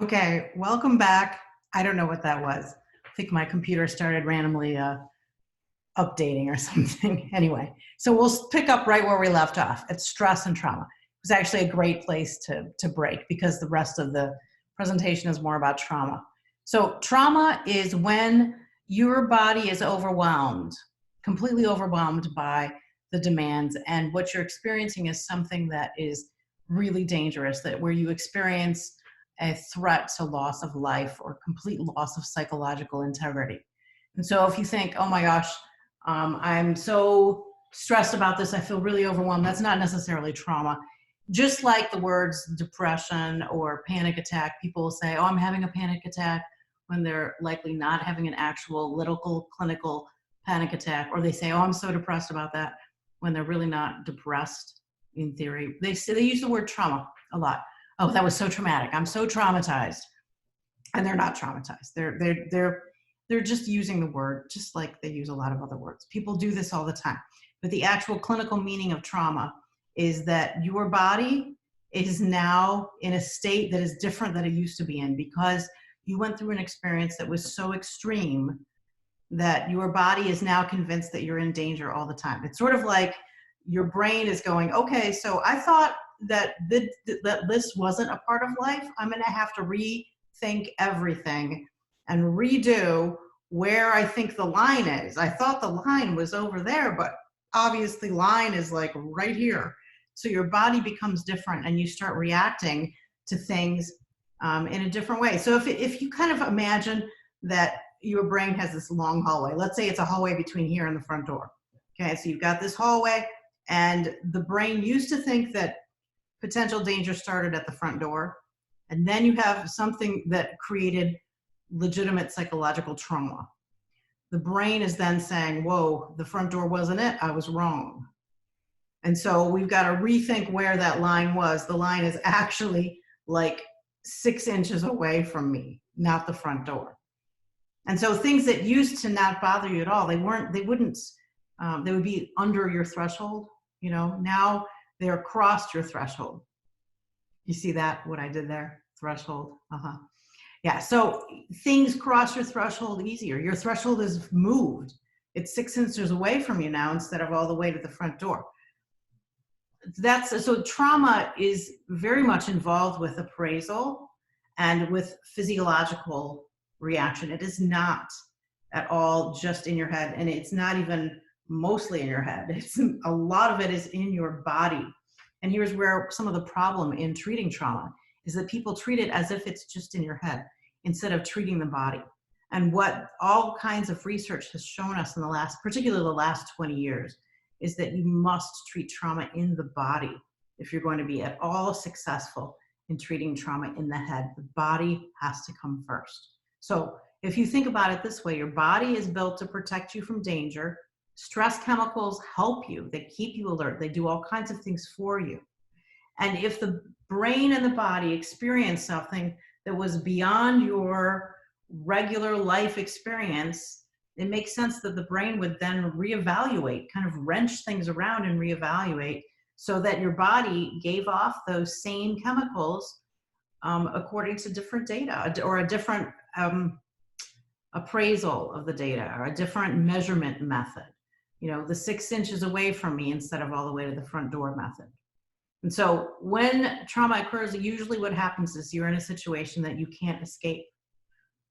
Okay, welcome back. I don't know what that was. I think my computer started randomly updating or something. Anyway, so we'll pick up right where we left off. It's stress and trauma. It was actually a great place to break because the rest of the presentation is more about trauma. So trauma is when your body is overwhelmed, completely overwhelmed by the demands, and what you're experiencing is something that is really dangerous, that where you experience a threat to loss of life or complete loss of psychological integrity. And so if you think, oh my gosh, I'm so stressed about this, I feel really overwhelmed, that's not necessarily trauma. Just like the words depression or panic attack, people will say, oh, I'm having a panic attack when they're likely not having an actual clinical panic attack, or they say, oh, I'm so depressed about that when they're really not depressed in theory. They use the word trauma a lot. Oh, that was so traumatic. I'm so traumatized. And they're not traumatized. They're just using the word just like they use a lot of other words. People do this all the time. But the actual clinical meaning of trauma is that your body is now in a state that is different than it used to be in because you went through an experience that was so extreme that your body is now convinced that you're in danger all the time. It's sort of like your brain is going, okay, so I thought that this wasn't a part of life. I'm going to have to rethink everything and redo where I think the line is. I thought the line was over there, but obviously line is like right here. So your body becomes different and you start reacting to things in a different way. So if you kind of imagine that your brain has this long hallway, let's say it's a hallway between here and the front door. Okay, so you've got this hallway and the brain used to think that potential danger started at the front door. And then you have something that created legitimate psychological trauma. The brain is then saying, whoa, the front door wasn't it, I was wrong. And so we've got to rethink where that line was. The line is actually like 6 inches away from me, not the front door. And so things that used to not bother you at all, they would be under your threshold, now they're across your threshold. You see that, what I did there? Threshold, Yeah, so things cross your threshold easier. Your threshold is moved. It's 6 inches away from you now instead of all the way to the front door. So trauma is very much involved with appraisal and with physiological reaction. It is not at all just in your head, and it's not even mostly in your head. A lot of it is in your body. And here's where some of the problem in treating trauma is that people treat it as if it's just in your head instead of treating the body. And what all kinds of research has shown us in particularly the last 20 years, is that you must treat trauma in the body if you're going to be at all successful in treating trauma in the head. The body has to come first. So if you think about it this way, your body is built to protect you from danger. Stress chemicals help you. They keep you alert. They do all kinds of things for you. And if the brain and the body experience something that was beyond your regular life experience, it makes sense that the brain would then reevaluate, kind of wrench things around and reevaluate so that your body gave off those same chemicals according to different data or a different appraisal of the data or a different measurement method. The 6 inches away from me instead of all the way to the front door method. And so when trauma occurs, usually what happens is you're in a situation that you can't escape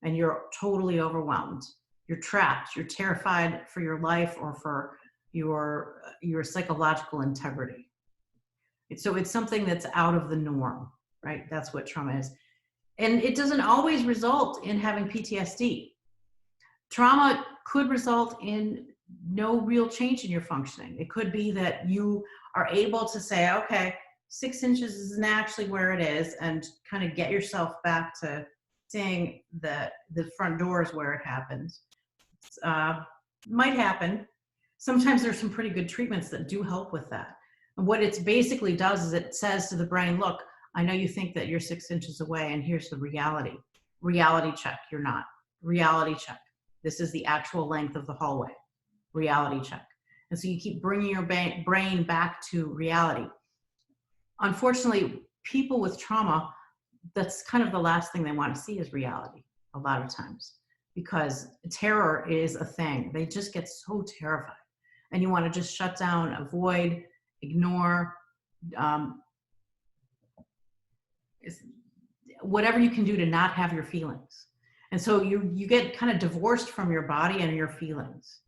and you're totally overwhelmed. You're trapped, you're terrified for your life or for your psychological integrity. So it's something that's out of the norm, right? That's what trauma is. And it doesn't always result in having PTSD. Trauma could result in no real change in your functioning. It could be that you are able to say, okay, 6 inches isn't actually where it is, and kind of get yourself back to seeing the front door is where it happens. Might happen. Sometimes there's some pretty good treatments that do help with that. And what it basically does is it says to the brain, look, I know you think that you're 6 inches away, and here's the reality. Reality check, you're not. Reality check. This is the actual length of the hallway. Reality check. And so you keep bringing your brain back to reality. Unfortunately, people with trauma that's kind of the last thing they want to see is reality a lot of times, because terror is a thing. They just get so terrified, and you want to just shut down, avoid, ignore, whatever you can do to not have your feelings. And so you get kind of divorced from your body and your feelings.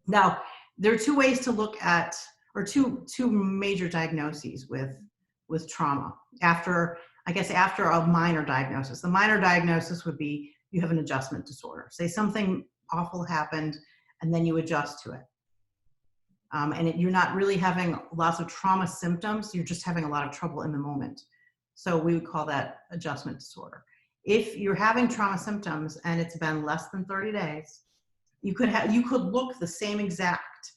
Now, there are two ways to look at, or two major diagnoses with trauma after a minor diagnosis. The minor diagnosis would be you have an adjustment disorder. Say something awful happened and then you adjust to it. You're not really having lots of trauma symptoms, you're just having a lot of trouble in the moment. So we would call that adjustment disorder. If you're having trauma symptoms and it's been less than 30 days, you could look the same exact.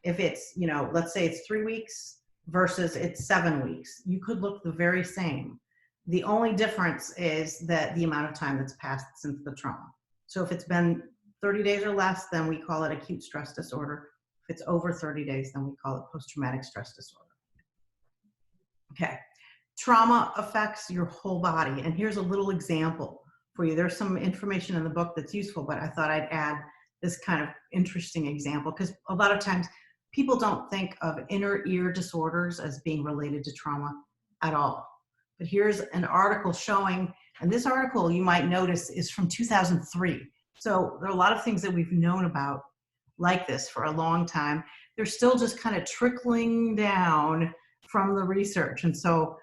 If it's, let's say it's 3 weeks versus it's 7 weeks, you could look the very same. The only difference is that the amount of time that's passed since the trauma. So if it's been 30 days or less, then we call it acute stress disorder. If it's over 30 days, then we call it post-traumatic stress disorder. Okay. Trauma affects your whole body. And here's a little example for you. There's some information in the book that's useful, but I thought I'd add this kind of interesting example, because a lot of times people don't think of inner ear disorders as being related to trauma at all. But here's an article showing, and this article you might notice is from 2003. So there are a lot of things that we've known about like this for a long time. They're still just kind of trickling down from the research. And so,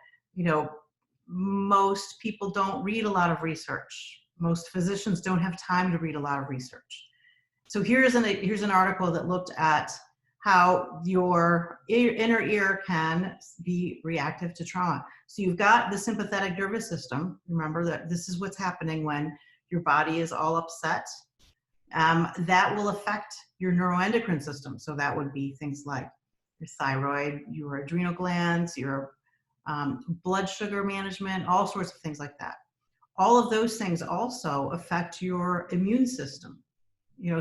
most people don't read a lot of research. Most physicians don't have time to read a lot of research. So here's an article that looked at how your inner ear can be reactive to trauma. So you've got the sympathetic nervous system. Remember that this is what's happening when your body is all upset. That will affect your neuroendocrine system. So that would be things like your thyroid, your adrenal glands, your blood sugar management, all sorts of things like that. All of those things also affect your immune system.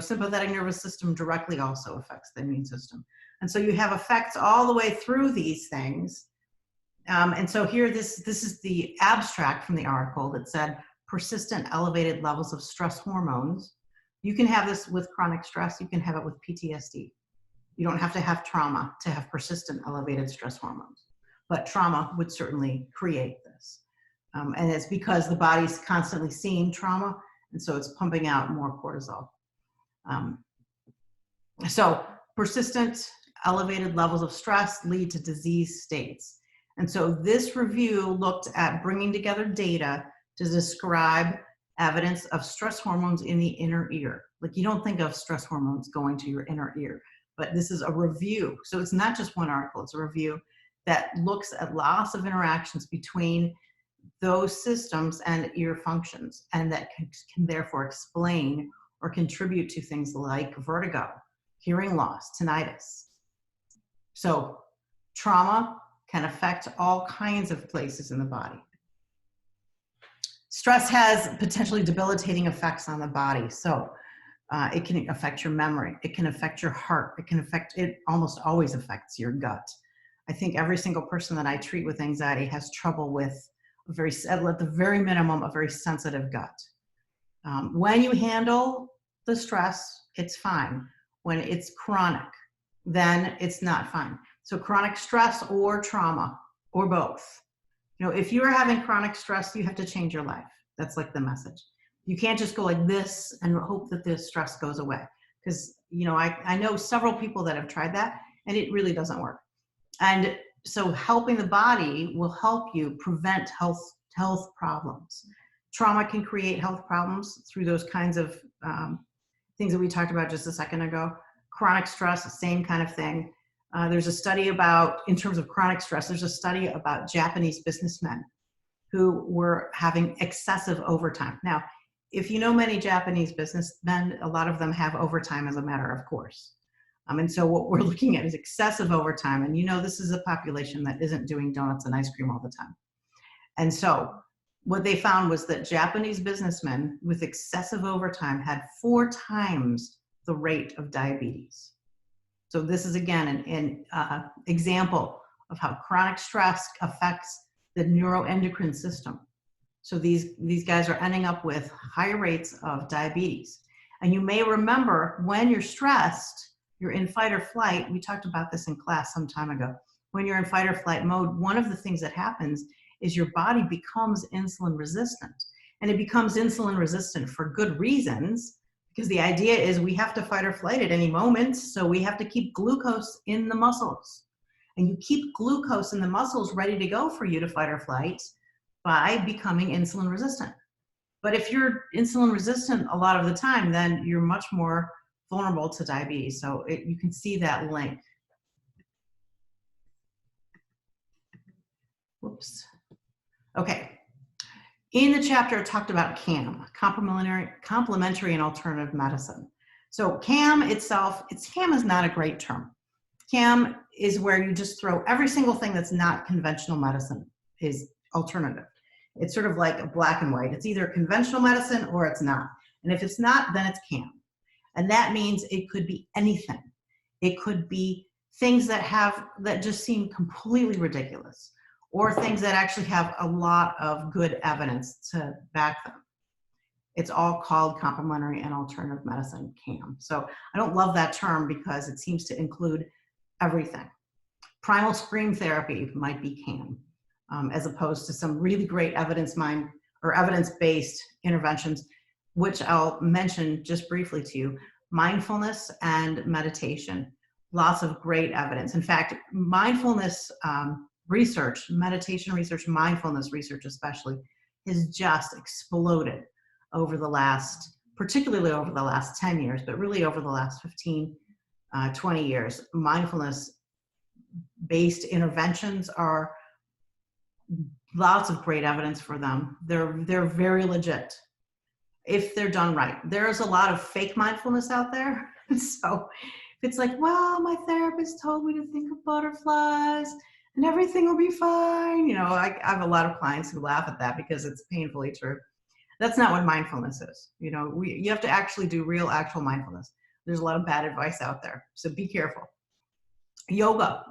Sympathetic nervous system directly also affects the immune system. And so you have effects all the way through these things. And so here, this is the abstract from the article that said persistent elevated levels of stress hormones. You can have this with chronic stress. You can have it with PTSD. You don't have to have trauma to have persistent elevated stress hormones. But trauma would certainly create this. And it's because the body's constantly seeing trauma, and so it's pumping out more cortisol. So persistent elevated levels of stress lead to disease states. And so this review looked at bringing together data to describe evidence of stress hormones in the inner ear. Like, you don't think of stress hormones going to your inner ear, but this is a review. So it's not just one article, it's a review that looks at lots of interactions between those systems and ear functions, and that can therefore explain or contribute to things like vertigo, hearing loss, tinnitus. So trauma can affect all kinds of places in the body. Stress has potentially debilitating effects on the body. So it can affect your memory. It can affect your heart. It almost always affects your gut. I think every single person that I treat with anxiety has trouble with at the very minimum, a very sensitive gut. When you handle the stress, it's fine. When it's chronic, then it's not fine. So chronic stress or trauma, or both. If you're having chronic stress, you have to change your life. That's like the message. You can't just go like this and hope that this stress goes away. Because, I know several people that have tried that, and it really doesn't work. And so helping the body will help you prevent health problems. Trauma can create health problems through those kinds of things that we talked about just a second ago. Chronic stress, the same kind of thing. There's a study in terms of chronic stress, there's a study about Japanese businessmen who were having excessive overtime. Now, if you know many Japanese businessmen, a lot of them have overtime as a matter of course. And so what we're looking at is excessive overtime. And this is a population that isn't doing donuts and ice cream all the time. And so what they found was that Japanese businessmen with excessive overtime had 4 times the rate of diabetes. So this is, again, an example of how chronic stress affects the neuroendocrine system. So these guys are ending up with higher rates of diabetes. And you may remember when you're stressed, you're in fight or flight. We talked about this in class some time ago. When you're in fight or flight mode, one of the things that happens is your body becomes insulin resistant. And it becomes insulin resistant for good reasons, because the idea is we have to fight or flight at any moment. So we have to keep glucose in the muscles. And you keep glucose in the muscles ready to go for you to fight or flight by becoming insulin resistant. But if you're insulin resistant a lot of the time, then you're much more vulnerable to diabetes. So you can see that link. Whoops. Okay. In the chapter, I talked about CAM, complementary and alternative medicine. So CAM itself, CAM is not a great term. CAM is where you just throw every single thing that's not conventional medicine is alternative. It's sort of like a black and white. It's either conventional medicine or it's not. And if it's not, then it's CAM. And that means it could be anything. It could be things that just seem completely ridiculous, or things that actually have a lot of good evidence to back them. It's all called complementary and alternative medicine, CAM. So I don't love that term because it seems to include everything. Primal scream therapy might be CAM, as opposed to some really great evidence-based interventions, which I'll mention just briefly to you. Mindfulness and meditation, lots of great evidence. In fact, mindfulness research, meditation research, mindfulness research especially, has just exploded over the last, particularly over the last 10 years, but really over the last 15, 20 years. Mindfulness-based interventions are lots of great evidence for them. They're very legit if they're done right. There's a lot of fake mindfulness out there. So if it's like, well, my therapist told me to think of butterflies and everything will be fine. You know, I have a lot of clients who laugh at that because it's painfully true. That's not what mindfulness is. You know, you have to actually do real, actual mindfulness. There's a lot of bad advice out there, so be careful. Yoga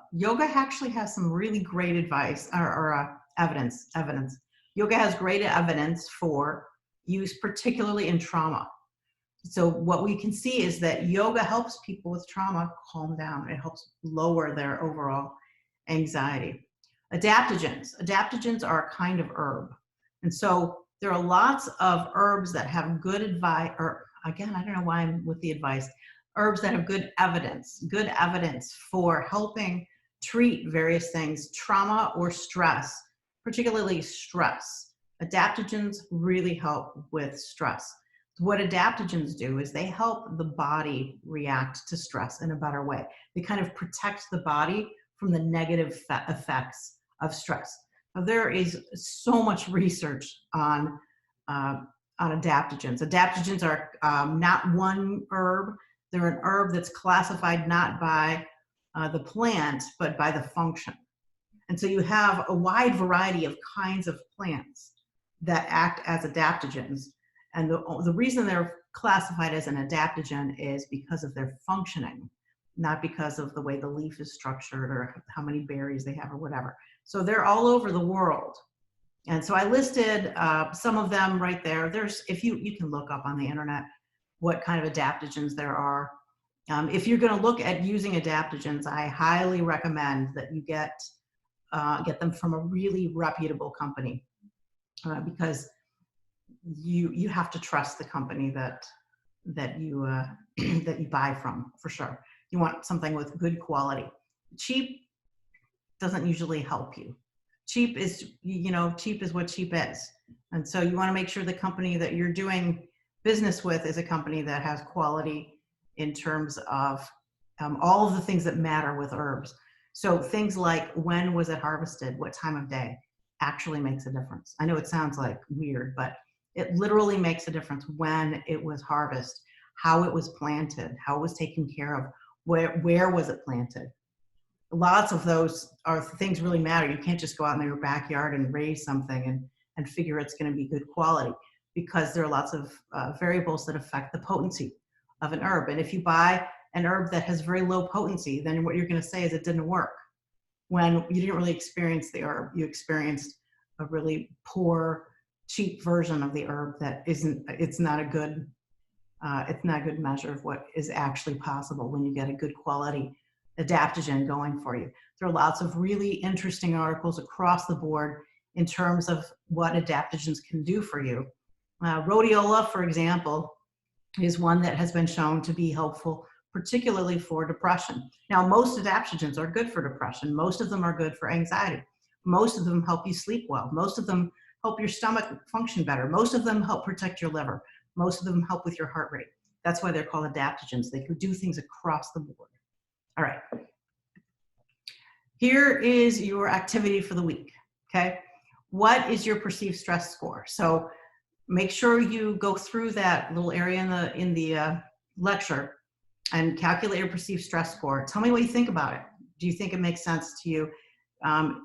actually has some really great advice or evidence. Yoga has great evidence for use, particularly in trauma. So what we can see is that yoga helps people with trauma calm down. It helps lower their overall anxiety. Adaptogens are a kind of herb. And so there are lots of herbs that have good advice, or again, I don't know why I'm with the advice, herbs that have good evidence for helping treat various things, trauma or stress, particularly stress. Adaptogens really help with stress. What adaptogens do is they help the body react to stress in a better way. They kind of protect the body from the negative effects of stress. Now, there is so much research on adaptogens. Adaptogens are not one herb. They're an herb that's classified not by the plant, but by the function. And so you have a wide variety of kinds of plants that act as adaptogens. And the reason they're classified as an adaptogen is because of their functioning, not because of the way the leaf is structured or how many berries they have or whatever. So they're all over the world. And so I listed some of them right there. If you can look up on the internet what kind of adaptogens there are. If you're going to look at using adaptogens, I highly recommend that you get them from a really reputable company, because you have to trust the company that you buy from, for sure. You want something with good quality. Cheap doesn't usually help you. Cheap is what cheap is. And so you want to make sure the company that you're doing business with is a company that has quality in terms of all of the things that matter with herbs. So things like when was it harvested, what time of day actually makes a difference. I know it sounds like weird, but it literally makes a difference when it was harvested, how it was planted, how it was taken care of, where was it planted. Lots of those are things really matter. You can't just go out in your backyard and raise something and figure it's going to be good quality, because there are lots of variables that affect the potency of an herb. And if you buy an herb that has very low potency, then what you're going to say is it didn't work. When you didn't really experience the herb, you experienced a really poor cheap version of the herb that it's not a good measure of what is actually possible when you get a good quality adaptogen going for you. There are lots of really interesting articles across the board in terms of what adaptogens can do for you. Rhodiola, for example, is one that has been shown to be helpful, particularly for depression. Now, most adaptogens are good for depression. Most of them are good for anxiety. Most of them help you sleep well. Most of them help your stomach function better. Most of them help protect your liver. Most of them help with your heart rate. That's why they're called adaptogens. They could do things across the board. All right. Here is your activity for the week, okay? What is your perceived stress score? So make sure you go through that little area in the lecture and calculate your perceived stress score. Tell me what you think about it. Do you think it makes sense to you?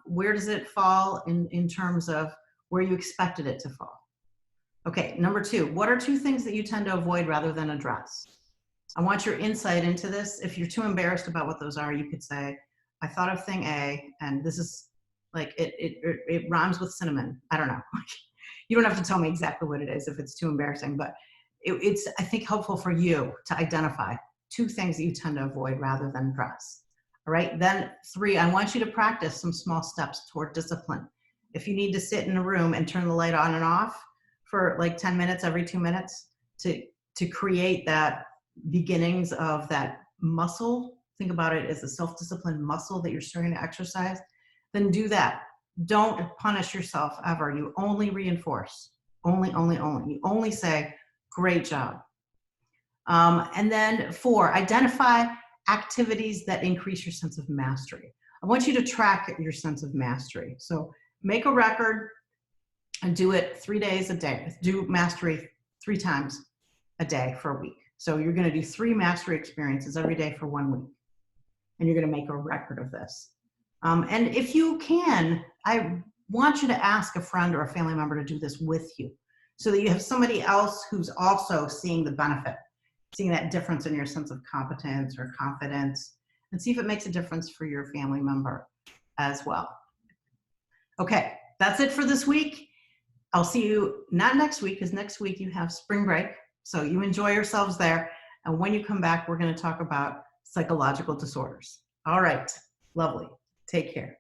Where does it fall in terms of where you expected it to fall? Okay, number 2, what are 2 things that you tend to avoid rather than address? I want your insight into this. If you're too embarrassed about what those are, you could say, I thought of thing A, and this is like, it rhymes with cinnamon. I don't know. You don't have to tell me exactly what it is if it's too embarrassing, but it's, I think, helpful for you to identify 2 things that you tend to avoid rather than address. All right, then 3, I want you to practice some small steps toward discipline. If you need to sit in a room and turn the light on and off for like 10 minutes every 2 minutes to create that beginnings of that muscle, think about it as a self-discipline muscle that you're starting to exercise, then do that. Don't punish yourself ever. You only reinforce, only. You only say, great job. And then 4, identify activities that increase your sense of mastery. I want you to track your sense of mastery. So make a record and do it 3 days a day. Do mastery 3 times a day for a week. So you're going to do 3 mastery experiences every day for 1 week. And you're going to make a record of this. And if you can, I want you to ask a friend or a family member to do this with you so that you have somebody else who's also seeing the benefit, seeing that difference in your sense of competence or confidence, and see if it makes a difference for your family member as well. Okay, that's it for this week. I'll see you not next week, because next week you have spring break. So you enjoy yourselves there. And when you come back, we're going to talk about psychological disorders. All right, lovely. Take care.